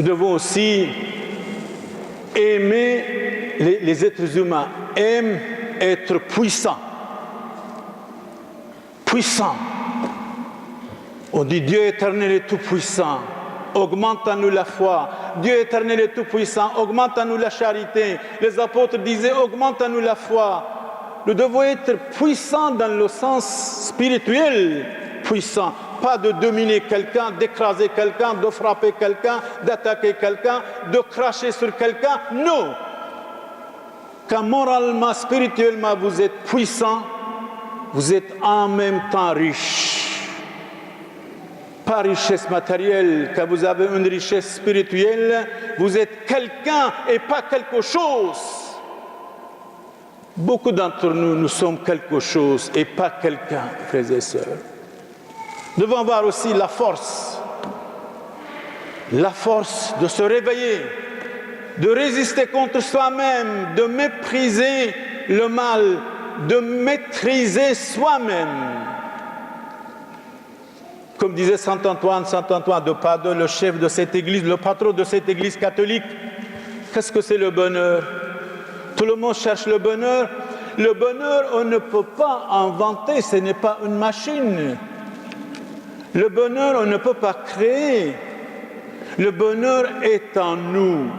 Nous devons aussi aimer les êtres humains, aiment être puissants. Puissants. On dit Dieu éternel est tout-puissant. Augmente en nous la foi. Dieu éternel est tout-puissant. Augmente en nous la charité. Les apôtres disaient augmente en nous la foi. Nous devons être puissants dans le sens spirituel. Puissants. Pas de dominer quelqu'un, d'écraser quelqu'un, de frapper quelqu'un, d'attaquer quelqu'un, de cracher sur quelqu'un. Non. Quand moralement, spirituellement, vous êtes puissant, vous êtes en même temps riche. Pas richesse matérielle, quand vous avez une richesse spirituelle, vous êtes quelqu'un et pas quelque chose. Beaucoup d'entre nous, nous sommes quelque chose et pas quelqu'un, frères et sœurs. Nous devons avoir aussi la force de se réveiller, de résister contre soi-même, de mépriser le mal, de maîtriser soi-même. Comme disait Saint Antoine de Padoue, le chef de cette église, le patron de cette église catholique, qu'est-ce que c'est le bonheur? Tout le monde cherche le bonheur. Le bonheur, on ne peut pas inventer, ce n'est pas une machine. Le bonheur, on ne peut pas créer. Le bonheur est en nous.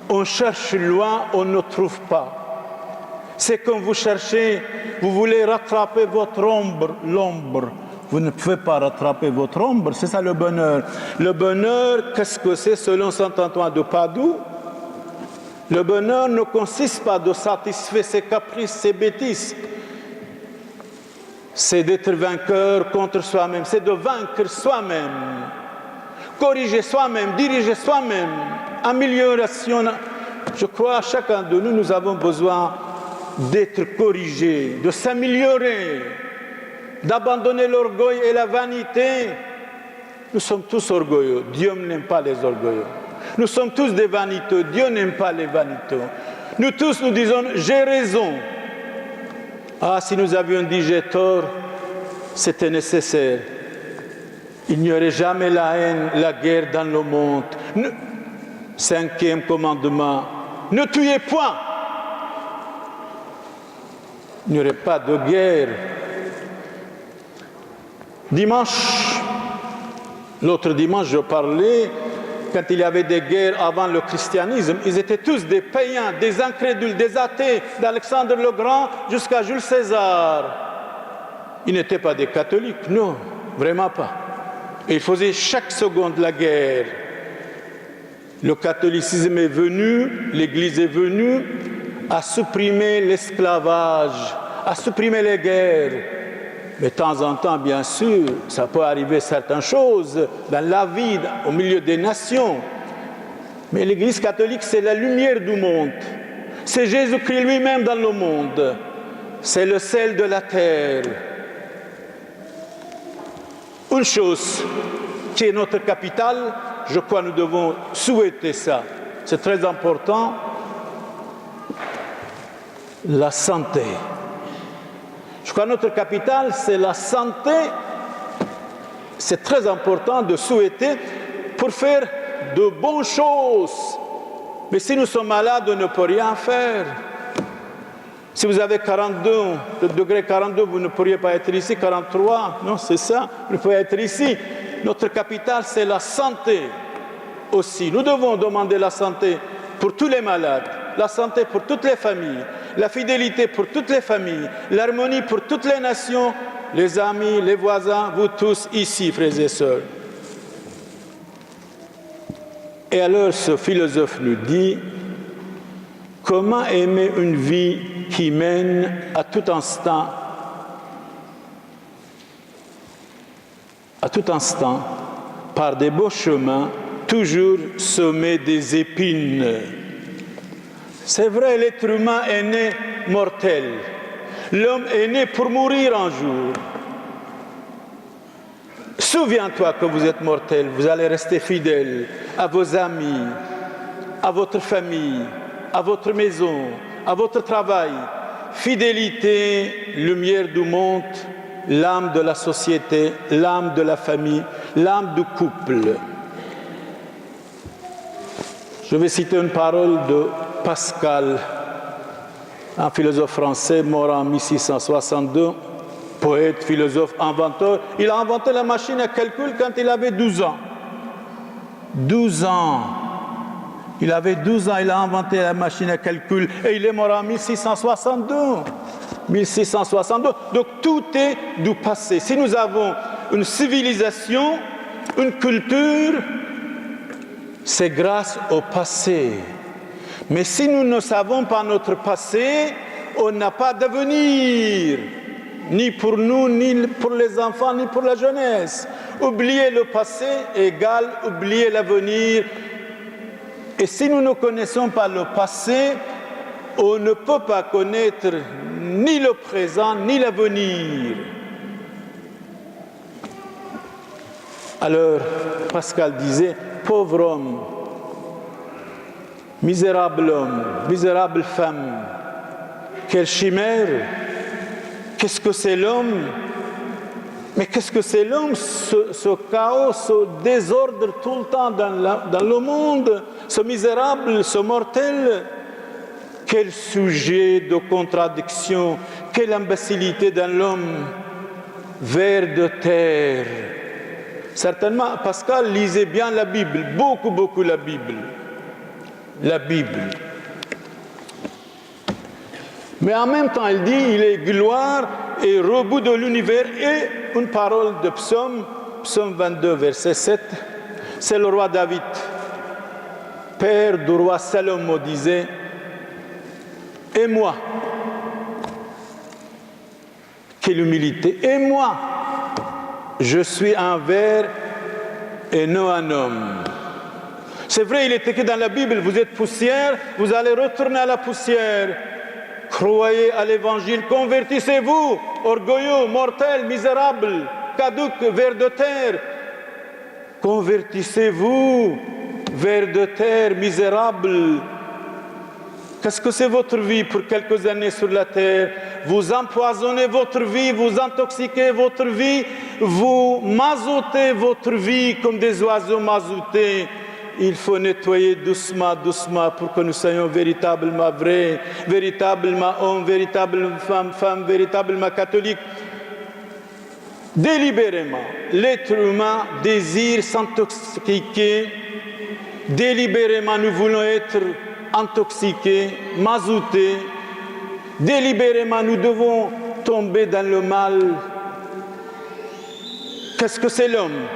On cherche loin, on ne trouve pas. C'est comme vous cherchez, vous voulez rattraper votre ombre, l'ombre. Vous ne pouvez pas rattraper votre ombre, c'est ça le bonheur. Le bonheur, qu'est-ce que c'est selon saint Antoine de Padoue? Le bonheur ne consiste pas de satisfaire ses caprices, ses bêtises. C'est d'être vainqueur contre soi-même, c'est de vaincre soi-même, corriger soi-même, diriger soi-même, amélioration. Je crois que chacun de nous, nous avons besoin d'être corrigés, de s'améliorer, d'abandonner l'orgueil et la vanité. Nous sommes tous orgueilleux. Dieu n'aime pas les orgueilleux. Nous sommes tous des vaniteux. Dieu n'aime pas les vaniteux. Nous tous nous disons « j'ai raison ». Ah, si nous avions dit « j'ai tort », c'était nécessaire. Il n'y aurait jamais la haine, la guerre dans le monde. Cinquième commandement, ne tuez point. Il n'y aurait pas de guerre. L'autre dimanche, je parlais, quand il y avait des guerres avant le christianisme, ils étaient tous des païens, des incrédules, des athées, d'Alexandre le Grand jusqu'à Jules César. Ils n'étaient pas des catholiques, non, vraiment pas. Et ils faisaient chaque seconde la guerre. Le catholicisme est venu, l'Église est venue à supprimer l'esclavage, à supprimer les guerres. Mais de temps en temps, bien sûr, ça peut arriver certaines choses dans la vie, au milieu des nations. Mais l'Église catholique, c'est la lumière du monde. C'est Jésus-Christ lui-même dans le monde. C'est le sel de la terre. Une chose qui est notre capitale, je crois que nous devons souhaiter ça. C'est très important. La santé. Je crois que notre capitale, c'est la santé. C'est très important de souhaiter pour faire de bonnes choses. Mais si nous sommes malades, on ne peut rien faire. Si vous avez 42, le degré 42, vous ne pourriez pas être ici, 43, non, c'est ça, vous ne pouvez être ici. Notre capitale, c'est la santé aussi. Nous devons demander la santé pour tous les malades, la santé pour toutes les familles, la fidélité pour toutes les familles, l'harmonie pour toutes les nations, les amis, les voisins, vous tous ici, frères et sœurs. Et alors ce philosophe nous dit, comment aimer une vie qui mène à tout instant, par des beaux chemins, toujours semés des épines. C'est vrai, l'être humain est né mortel. L'homme est né pour mourir un jour. Souviens-toi que vous êtes mortel, vous allez rester fidèle à vos amis, à votre famille, à votre maison, à votre travail. Fidélité, lumière du monde, l'âme de la société, l'âme de la famille, l'âme du couple. Je vais citer une parole de Pascal, un philosophe français mort en 1662, poète, philosophe, inventeur. Il a inventé la machine à calcul quand il avait 12 ans. 12 ans. Il avait 12 ans, il a inventé la machine à calcul et il est mort en 1662. 1662. Donc tout est du passé. Si nous avons une civilisation, une culture, c'est grâce au passé. Mais si nous ne savons pas notre passé, on n'a pas d'avenir, ni pour nous, ni pour les enfants, ni pour la jeunesse. Oublier le passé égale oublier l'avenir. Et si nous ne connaissons pas le passé, on ne peut pas connaître ni le présent, ni l'avenir. Alors, Pascal disait, pauvre homme, misérable homme, misérable femme, quelle chimère, qu'est-ce que c'est l'homme? Mais qu'est-ce que c'est l'homme, ce chaos, ce désordre tout le temps dans le monde, ce misérable, ce mortel? Quel sujet de contradiction, quelle imbécilité dans l'homme, ver de terre. Certainement, Pascal lisait bien la Bible, beaucoup la Bible. La Bible. Mais en même temps, il dit, il est gloire et rebut de l'univers. Et une parole de psaume 22, verset 7, c'est le roi David, père du roi Salomon, disait, et moi, quelle humilité, et moi, je suis un ver et non un homme. C'est vrai, il est écrit dans la Bible, vous êtes poussière, vous allez retourner à la poussière. Croyez à l'évangile, convertissez-vous, orgueilleux, mortel, misérable, caduc, ver de terre. Convertissez-vous, ver de terre, misérable. Qu'est-ce que c'est votre vie pour quelques années sur la terre? Vous empoisonnez votre vie, vous intoxiquez votre vie, vous mazotez votre vie comme des oiseaux mazoutés. Il faut nettoyer doucement pour que nous soyons véritablement vrais, véritablement hommes, véritablement femmes, véritablement catholiques. Délibérément, l'être humain désire s'intoxiquer. Délibérément, nous voulons être intoxiqués, mazoutés. Délibérément, nous devons tomber dans le mal. Qu'est-ce que c'est l'homme?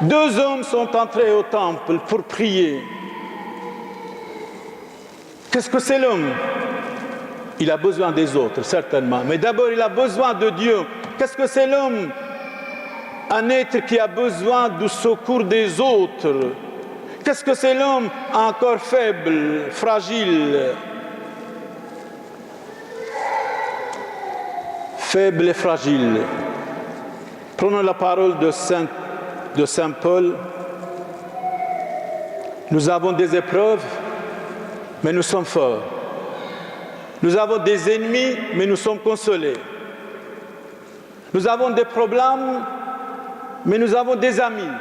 2 hommes sont entrés au temple pour prier. Qu'est-ce que c'est l'homme? Il a besoin des autres, certainement. Mais d'abord, il a besoin de Dieu. Qu'est-ce que c'est l'homme? Un être qui a besoin du secours des autres. Qu'est-ce que c'est l'homme? Un corps faible, fragile. Faible et fragile. Prenons la parole de Saint Paul. Nous avons des épreuves, mais nous sommes forts. Nous avons des ennemis, mais nous sommes consolés. Nous avons des problèmes, mais nous avons des amis.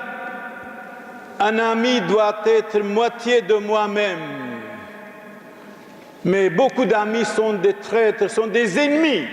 Un ami doit être moitié de moi-même. Mais beaucoup d'amis sont des traîtres, sont des ennemis.